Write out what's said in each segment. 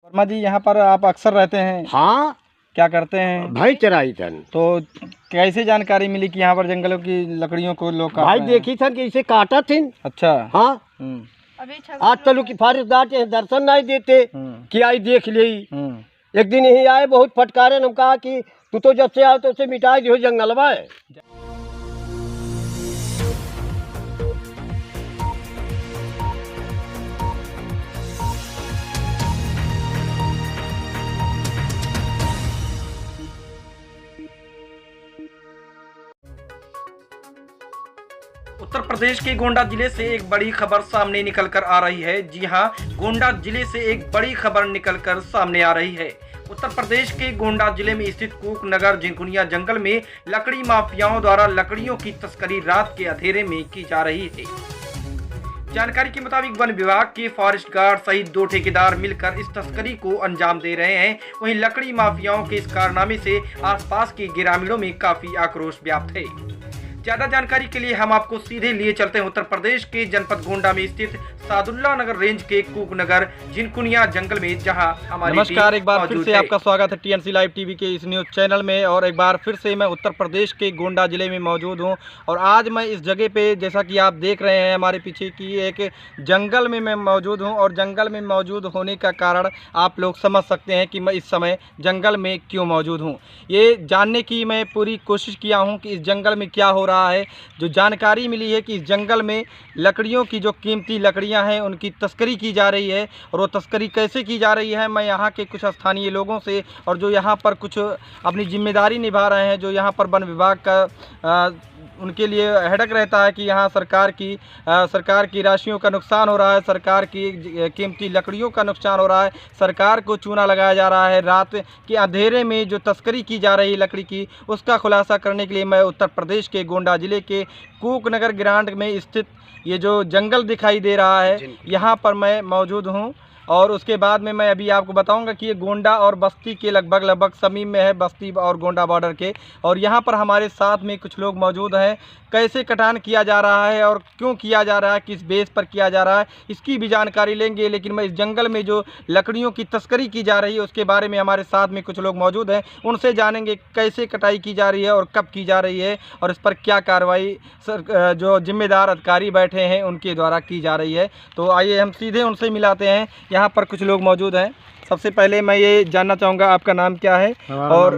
वर्मा जी, यहाँ पर आप अक्सर रहते हैं? हाँ, क्या करते हैं? भाई चराई थन। तो कैसे जानकारी मिली कि यहाँ पर जंगलों की लकड़ियों को लोग काट भाई रहे हैं? देखी थन कि इसे काटा थी। अच्छा। हाँ, आज तलु की फारिशदार के दर्शन नहीं देते कि आई देख ली। एक दिन यही आए, बहुत फटकारे, हम कहा कि तू तो जब से आओ तो उसे मिटा दियो जंगलवा है। उत्तर प्रदेश के गोंडा जिले से एक बड़ी खबर सामने निकलकर आ रही है। जी हां, गोंडा जिले से एक बड़ी खबर निकलकर सामने आ रही है। उत्तर प्रदेश के गोंडा जिले में स्थित कूकनगर झिनकुनिया जंगल में लकड़ी माफियाओं द्वारा लकड़ियों की तस्करी रात के अंधेरे में की जा रही है। जानकारी के मुताबिक वन विभाग के फॉरेस्ट गार्ड सहित 2 ठेकेदार मिलकर इस तस्करी को अंजाम दे रहे हैं। वहीं लकड़ी माफियाओं के इस कारनामे से आसपास के ग्रामीणों में काफी आक्रोश व्याप्त है। ज्यादा जानकारी के लिए हम आपको सीधे लिए चलते हैं उत्तर प्रदेश के जनपद गोंडा में स्थित सादुल्ला नगर रेंज के कूकनगर झिनकुनिया जंगल में, जहां हमारी नमस्कार, एक बार फिर से आपका स्वागत है टीएनसी लाइव टीवी के इस न्यूज़ चैनल में। और एक बार फिर से मैं उत्तर प्रदेश के गोंडा जिले में मौजूद हूं और आज मैं इस जगह पे, जैसा कि आप देख रहे हैं हमारे पीछे की, एक जंगल में मैं मौजूद हूं। और जंगल में मौजूद होने का कारण आप लोग समझ सकते हैं कि मैं इस समय जंगल में क्यों मौजूद हूँ। ये जानने की मैं पूरी कोशिश किया हूँ कि इस जंगल में क्या हो रहा है। जो जानकारी मिली है कि इस जंगल में लकड़ियों की, जो कीमती लकड़ियां हैं, उनकी तस्करी की जा रही है। और वो तस्करी कैसे की जा रही है, मैं यहाँ के कुछ स्थानीय लोगों से, और जो यहाँ पर कुछ अपनी जिम्मेदारी निभा रहे हैं, जो यहाँ पर वन विभाग का उनके लिए हेडक रहता है कि यहाँ सरकार की राशियों का नुकसान हो रहा है, सरकार की कीमती लकड़ियों का नुकसान हो रहा है, सरकार को चूना लगाया जा रहा है। रात के अंधेरे में जो तस्करी की जा रही है लकड़ी की, उसका खुलासा करने के लिए मैं उत्तर प्रदेश के गोंडा जिले के कूकनगर ग्रांट में स्थित ये जो जंगल दिखाई दे रहा है, यहाँ पर मैं मौजूद हूँ। और उसके बाद में मैं अभी आपको बताऊंगा कि ये गोंडा और बस्ती के लगभग समीप में है, बस्ती और गोंडा बॉर्डर के। और यहाँ पर हमारे साथ में कुछ लोग मौजूद हैं। कैसे कटान किया जा रहा है और क्यों किया जा रहा है, किस बेस पर किया जा रहा है, इसकी भी जानकारी लेंगे। लेकिन मैं इस जंगल में जो लकड़ियों की तस्करी की जा रही है उसके बारे में हमारे साथ में कुछ लोग मौजूद हैं, उनसे जानेंगे कैसे कटाई की जा रही है और कब की जा रही है और इस पर क्या कार्रवाई जो जिम्मेदार अधिकारी बैठे हैं उनके द्वारा की जा रही है। तो आइए हम सीधे उनसे मिलाते हैं। यहाँ पर कुछ लोग मौजूद हैं। सबसे पहले मैं ये जानना चाहूँगा, आपका नाम क्या है? और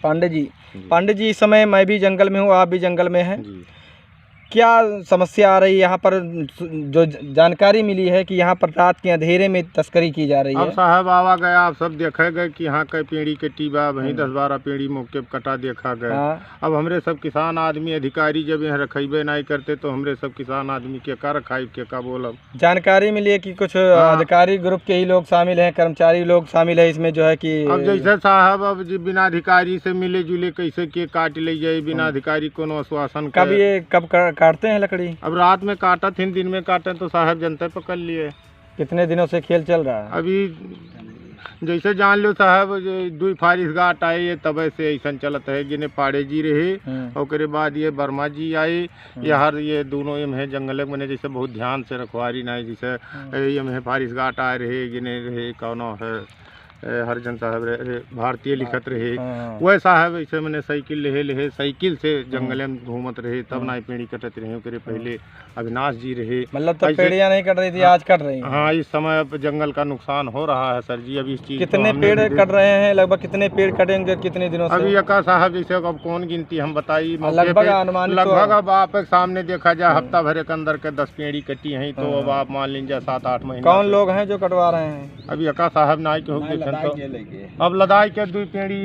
पांडे जी, इस समय मैं भी जंगल में हूँ, आप भी जंगल में हैं। क्या समस्या आ रही है यहाँ पर? जो जानकारी मिली है कि यहाँ पर रात के अंधेरे में तस्करी की जा रही है। अब साहब आवा गया, आप सब देखे गए कि यहाँ कई पेड़ी के टीबा, वहीं 10-12 पेड़ी मौके पर कटा देखा गया। अब हमरे सब किसान आदमी अधिकारी जब यहाँ रखेबे नहीं करते तो हमरे सब किसान आदमी के का रखाई के का बोलब। जानकारी मिली है कि कुछ अधिकारी ग्रुप के ही लोग शामिल हैं, कर्मचारी लोग शामिल है इसमें, जो है कि अब जैसे साहब अब बिना अधिकारी से मिले जुले कैसे के काट ले जाए बिना अधिकारी को आश्वासन। कब काटते हैं लकड़ी? अब रात में काटा थी, दिन में काटे तो साहब जनता पकड़ लिए। कितने दिनों से खेल चल रहा है? अभी जैसे जान लो साहब, 2 फारिश घाट आए, ये तब से ऐसा चलत है। जिन्हें पाड़े जी रहे और बाद ये वर्मा जी आए, ये दोनों ये है जंगल में जैसे बहुत ध्यान से रखवारी नहीं। जैसे ये फारिश घाट आए रहे, जिन्हें रहे कौन है हरजन साहब भारतीय लिखत रहे, वह साहब ऐसे मैंने साइकिल ले साइकिल से जंगल में घूमत रहे, तब ना पेड़ी कटत रहे। करे पहले अविनाश जी रहे, मतलब तब पेड़ियां नहीं कट रही थी, आज कट रही हैं। हाँ, इस समय अब जंगल का नुकसान हो रहा है सर जी। अभी इस चीज कितने पेड़ कट रहे हैं? लगभग कितने पेड़ कटेंगे कितने दिनों से? अभी यका साहब जैसे अब कौन गिनती हम बताइए, लगभग अब आप सामने देखा जाए हफ्ता भरे के अंदर के 10 पेड़ी कटी है। तो अब आप मान लीजिए 7-8 महीने। कौन लोग हैं जो कटवा रहे हैं? अभी यका साहब ना के हो तो अब लदाई के 2 पेड़ी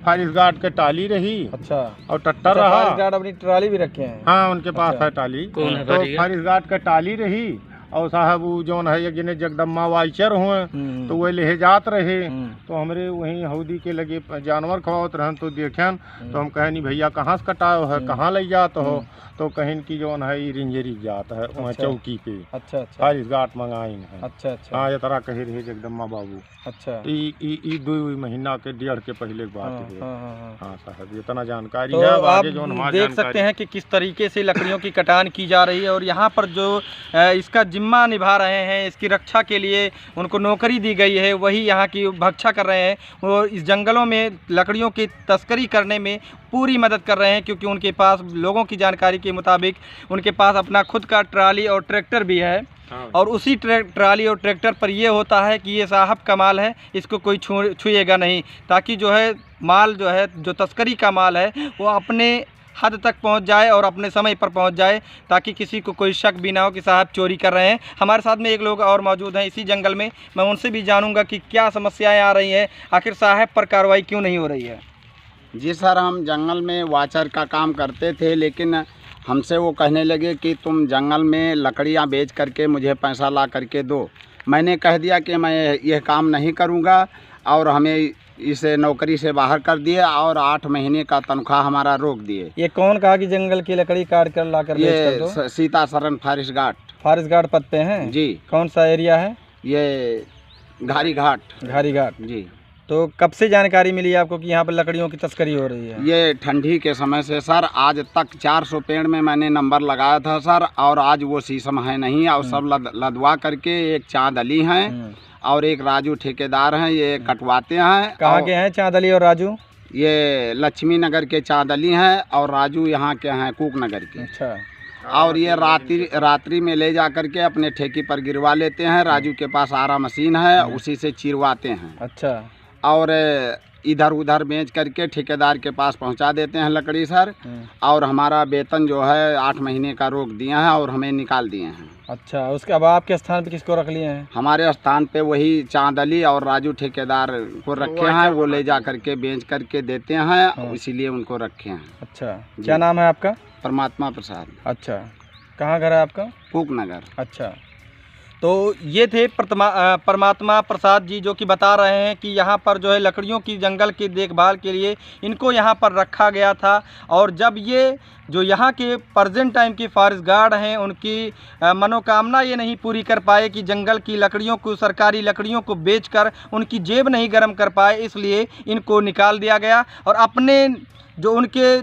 फारिश गार्ड के टाली रही। अच्छा, और टट्टर रहा। फारिश गार्ड अपनी ट्राली भी रखे हैं? हाँ, उनके पास है टाली। तो फारिश गार्ड के टाली रही और साहब वो जो है जिन्हें जगदम्मा वाइचर हुए तो वह ले जात रहे। तो हमरे वहीं हौदी के लगे जानवर खवावत रहन, तो देखें तो हम कहे नहीं भैया कहाँ से कटाओ है, कहाँ ले जात हो? तो कहीं की जो है रिंजरी जाता है वहाँ चौकी पे। अच्छा, फारिश गार्ड मंगाई है। अच्छा, हाँ, ये तरह कहे रहे जगदम्मा बाबू। अच्छा, 2 महीना के 1.5 के पहले की बात है। हाँ साहब, इतना जानकारी तो है। आप देख सकते हैं कि किस तरीके से लकड़ियों की कटान की जा रही है। और यहाँ पर जो इसका जिम्मा निभा रहे हैं, इसकी रक्षा के लिए उनको नौकरी दी गई है, वही यहाँ की भक्षा कर रहे हैं। वो इस जंगलों में लकड़ियों की तस्करी करने में पूरी मदद कर रहे हैं, क्योंकि उनके पास लोगों की जानकारी के मुताबिक उनके पास अपना खुद का ट्राली और ट्रैक्टर भी है। और उसी ट्राली और ट्रैक्टर पर ये होता है कि ये साहब का माल है, इसको कोई छुएगा नहीं, ताकि जो है माल जो है, जो तस्करी का माल है, वो अपने हद तक पहुंच जाए और अपने समय पर पहुंच जाए, ताकि किसी को कोई शक भी ना हो कि साहब चोरी कर रहे हैं। हमारे साथ में एक लोग और मौजूद हैं इसी जंगल में, मैं उनसे भी जानूंगा कि क्या समस्याएं आ रही हैं, आखिर साहब पर कार्रवाई क्यों नहीं हो रही है। जी सर, हम जंगल में वाचर का काम करते थे, लेकिन हमसे वो कहने लगे कि तुम जंगल में लकड़ियाँ बेच करके मुझे पैसा ला करके दो। मैंने कह दिया कि मैं यह काम नहीं करूँगा, और हमें इस नौकरी से बाहर कर दिए और 8 महीने का तनख्वाह हमारा रोक दिए। ये कौन कहा कि जंगल की लकड़ी काट कर ला कर बेच कर दो? ये सीता सरन फारिश घाट। फारिश घाट पद पे हैं जी। कौन सा एरिया है? ये घारी घाट। घारी घाट जी। तो कब से जानकारी मिली आपको कि यहाँ पर लकड़ियों की तस्करी हो रही है? ये ठंडी के समय से सर, आज तक 400 पेड़ में मैंने नंबर लगाया था सर, और आज वो शीशम है नहीं, और सब लदवा करके एक चाँद अली हैं और एक राजू ठेकेदार हैं, ये कटवाते हैं। कहाँ के हैं चाँद अली और राजू? ये लक्ष्मी नगर के चाँद अली हैं और राजू यहाँ के हैं कूक नगर के। अच्छा। और ये रात्रि में ले जा करके अपने ठेकी पर गिरवा लेते हैं। राजू के पास आरा मशीन है, उसी से चिरवाते हैं। अच्छा। और इधर उधर बेच करके ठेकेदार के पास पहुंचा देते हैं लकड़ी सर, और हमारा वेतन जो है 8 महीने का रोक दिया है और हमें निकाल दिए हैं। अच्छा, उसके अब आपके स्थान पे किसको रख लिए हैं? हमारे स्थान पे वही चाँद अली और राजू ठेकेदार को रखे हैं, वो ले जा करके बेच करके देते हैं, इसीलिए उनको रखे हैं। अच्छा, क्या नाम है आपका? परमात्मा प्रसाद। अच्छा, कहाँ घर है आपका? कूक नगर। अच्छा, तो ये थे परमात्मा प्रसाद जी, जो कि बता रहे हैं कि यहाँ पर जो है लकड़ियों की जंगल की देखभाल के लिए इनको यहाँ पर रखा गया था, और जब ये जो यहाँ के प्रेजेंट टाइम के फॉरेस्ट गार्ड हैं, उनकी मनोकामना ये नहीं पूरी कर पाए कि जंगल की लकड़ियों को, सरकारी लकड़ियों को बेचकर उनकी जेब नहीं गर्म कर पाए, इसलिए इनको निकाल दिया गया। और अपने जो उनके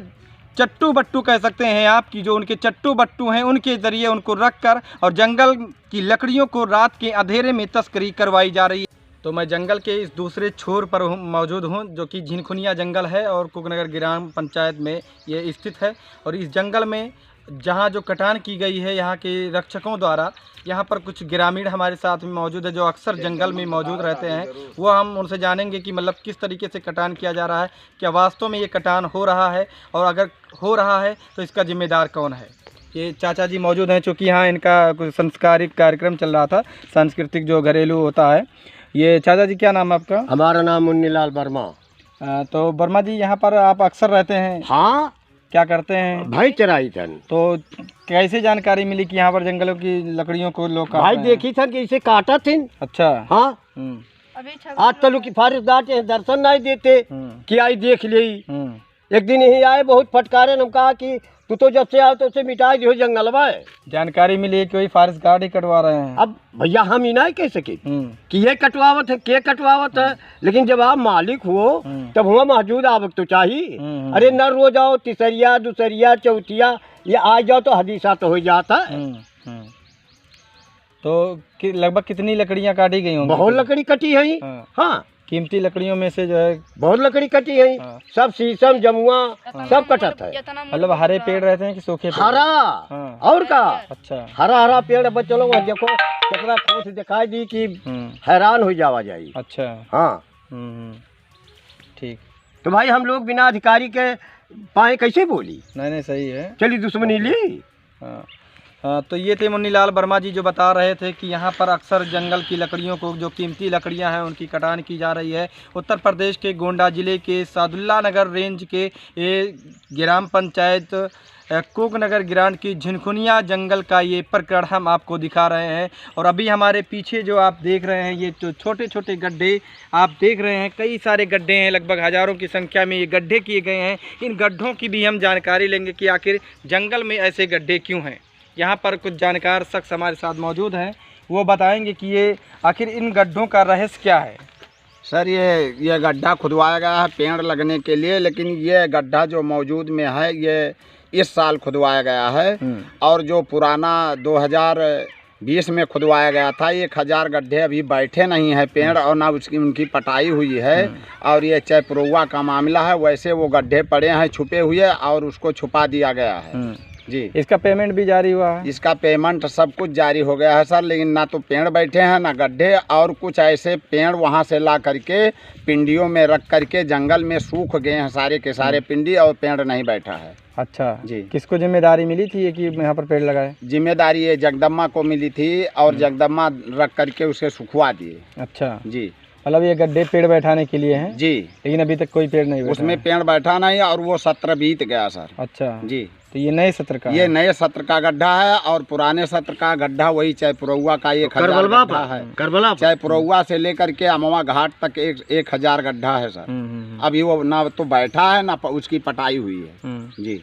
चट्टू बट्टू कह सकते हैं आप, कि जो उनके चट्टू बट्टू हैं, उनके ज़रिए उनको रखकर और जंगल की लकड़ियों को रात के अंधेरे में तस्करी करवाई जा रही है। तो मैं जंगल के इस दूसरे छोर पर मौजूद हूँ, जो कि झिनखुनिया जंगल है और कुकनगर ग्राम पंचायत में ये स्थित है। और इस जंगल में जहाँ जो कटान की गई है यहाँ के रक्षकों द्वारा, यहाँ पर कुछ ग्रामीण हमारे साथ में मौजूद है जो अक्सर जंगल में मौजूद रहते हैं। वो हम उनसे जानेंगे कि मतलब किस तरीके से कटान किया जा रहा है, क्या वास्तव में ये कटान हो रहा है, और अगर हो रहा है तो इसका जिम्मेदार कौन है। ये चाचा जी मौजूद हैं, चूँकि यहाँ इनका कुछ संस्कारिक कार्यक्रम चल रहा था, सांस्कृतिक जो घरेलू होता है। ये चाचा जी, क्या नाम है आपका? हमारा नाम मुन्नीलाल वर्मा। तो वर्मा जी, यहाँ पर आप अक्सर रहते हैं? हाँ। क्या करते हैं? भाई चराई थन। तो कैसे जानकारी मिली कि यहाँ पर जंगलों की लकड़ियों को लोग काट भाई रहे हैं? देखी था कि इसे काटा थे। अच्छा। हाँ। आज तलु की फारिशदार के दर्शन नहीं देते कि आई देख ली। एक दिन यही आए, बहुत फटकारे, हम कहा कि तू तो जब से आओ तो उसे मिटा दियो जंगल में। जानकारी मिली कि वही फॉरेस्ट गार्ड ही कटवा रहे हैं। अब भैया हम ही नहीं कह सके कि ये कटवावत है, के कटवावत है, लेकिन जब आप मालिक हो तब हुआ मौजूद आवक तो चाहिए। अरे न रोज आओ, तीसरिया दूसरिया चौथिया, ये आ जाओ तो हदीसा तो हो जाता है। तो लगभग कितनी लकड़ियाँ काटी गई होंगी? बहुत लकड़ी कटी है। हाँ, कीमती लकड़ियों में से जो है बहुत लकड़ी कटी है। सब शीशम जमुआ सब कटत है। मतलब हरे पेड़ रहते हैं कि सूखे पेड़? हरा। और का? अच्छा, हरा हरा पेड़। अब चलो वहाँ देखो कितना खूब दिखाई दी कि हैरान हो जावा जाए। अच्छा। हाँ। ठीक। तो भाई हम लोग बिना अधिकारी के पाए कैसे बोली? नहीं, सही है। चलिए दुश्मनी ली। तो ये थे मुन्नीलाल वर्मा जी, जो बता रहे थे कि यहाँ पर अक्सर जंगल की लकड़ियों को, जो कीमती लकड़ियाँ हैं, उनकी कटान की जा रही है। उत्तर प्रदेश के गोंडा ज़िले के सादुल्ला नगर रेंज के ये ग्राम पंचायत कुकनगर ग्राम की झिनखुनिया जंगल का ये प्रकरण हम आपको दिखा रहे हैं। और अभी हमारे पीछे जो आप देख रहे हैं, ये जो छोटे छोटे गड्ढे आप देख रहे हैं, कई सारे गड्ढे हैं, लगभग हज़ारों की संख्या में ये गड्ढे किए गए हैं। इन गड्ढों की भी हम जानकारी लेंगे कि आखिर जंगल में ऐसे गड्ढे क्यों हैं। यहाँ पर कुछ जानकार शख्स हमारे साथ मौजूद हैं, वो बताएंगे कि ये आखिर इन गड्ढों का रहस्य क्या है। सर, ये गड्ढा खुदवाया गया है पेड़ लगने के लिए, लेकिन ये गड्ढा जो मौजूद में है ये इस साल खुदवाया गया है। और जो पुराना 20 में खुदवाया गया था। 1000 गड्ढे अभी बैठे नहीं है पेड़ और ना उसकी उनकी पटाई हुई है। और ये चैपरौआ का मामला है, वैसे वो गड्ढे पड़े हैं छुपे हुए और उसको छुपा दिया गया है जी। इसका पेमेंट भी जारी हुआ है? इसका पेमेंट सब कुछ जारी हो गया है सर, लेकिन ना तो पेड़ बैठे हैं ना गड्ढे, और कुछ ऐसे पेड़ वहाँ से ला करके पिंडियों में रख करके जंगल में सूख गए हैं सारे के सारे पिंडी, और पेड़ नहीं बैठा है। अच्छा जी। किसको जिम्मेदारी मिली थी ये कि यहाँ पर पेड़ लगाए? जिम्मेदारी ये जगदम्मा को मिली थी और जगदम्मा रख करके उसे सुखवा दिए। अच्छा जी, मतलब ये गड्ढे पेड़ बैठाने के लिए हैं? जी, लेकिन अभी तक कोई पेड़ नहीं बैठा उसमें पेड़ बैठा नहीं और वो सत्र बीत गया सर। अच्छा जी, तो ये नए सत्र का ये नए सत्र का गड्ढा है और पुराने सत्र का गड्ढा वही चैपरौआ का 1000 गड्ढा है। करबला चैपरौआ से लेकर के अमवा घाट तक 1000 गड्ढा है सर। अभी वो ना तो बैठा है ना उसकी पटाई हुई है जी।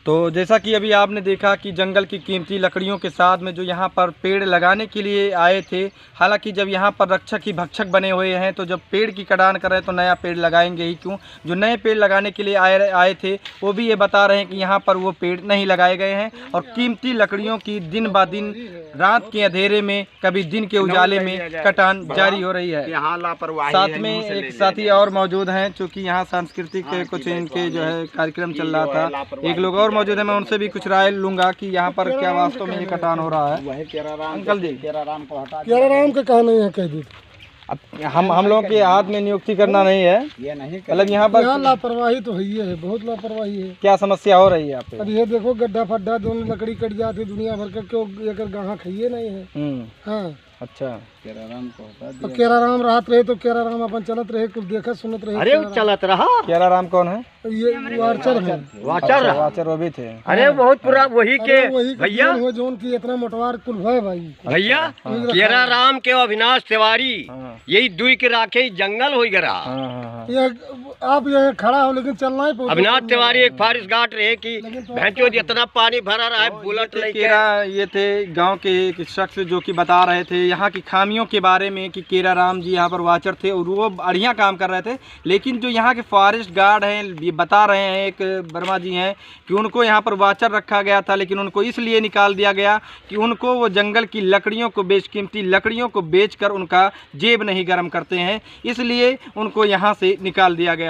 तो जैसा कि अभी आपने देखा कि जंगल की कीमती लकड़ियों के साथ में जो यहाँ पर पेड़ लगाने के लिए आए थे, हालांकि जब यहाँ पर रक्षक ही भक्षक बने हुए हैं तो जब पेड़ की कटान कर रहे हैं तो नया पेड़ लगाएंगे ही क्यों। जो नए पेड़ लगाने के लिए आए थे वो भी ये बता रहे हैं कि यहाँ पर वो पेड़ नहीं लगाए गए हैं और कीमती लकड़ियों की दिन ब दिन रात के अंधेरे में कभी दिन के उजाले में कटान जारी हो रही है। साथ में एक साथी और मौजूद हैं चूँकि यहाँ सांस्कृतिक कुछ इनके जो है कार्यक्रम चल रहा था। एक लोग और मौजूद है, मैं उनसे भी कुछ राय लूंगा कि यहाँ पर क्या वास्तव में ये कटान हो रहा है। अंकल जी, केराराम का कहा नहीं है, कह दी। अब हम लोगों के हाथ में नियुक्ति करना नहीं है, ये नहीं मतलब यहाँ पर लापरवाही तो है, बहुत लापरवाही है। क्या समस्या हो रही है आप? अब ये देखो गड्ढा फड्डा दोनों लकड़ी कट जाती दुनिया भर का, क्यों अगर गाँव खाइए नहीं है। हाँ अच्छा, तो केराराम रात रहे तो केराराम अपन चलत रहे, कुछ देखा सुनत रहे। अरे चलत रहा। केराराम कौन है? ये वाचर है। वाचर वो भी थे। अरे बहुत पुरा वही के भैया वो जोन की इतना मोटवार कुल है भाई भैया केराराम के अविनाश तिवारी यही दुई के राखे जंगल हो गया। ये आप ये खड़ा हो लेकिन चलना ही। अविनाश तिवारी एक फारिश घाट रहे कि भैंचो इतना पानी भरा रहा है बुलेट लेके। ये थे गांव के एक शख्स जो कि बता रहे थे यहाँ की खामियों के बारे में कि केराराम जी यहाँ पर वाचर थे और वो बढ़िया काम कर रहे थे, लेकिन जो यहाँ के फॉरेस्ट गार्ड हैं ये बता रहे हैं, एक वर्मा जी हैं, कि उनको यहाँ पर वाचर रखा गया था लेकिन उनको इसलिए निकाल दिया गया कि उनको वो जंगल की लकड़ियों को कीमती लकड़ियों को बेचकर उनका जेब नहीं गर्म करते हैं, इसलिए उनको यहाँ से निकाल दिया गया।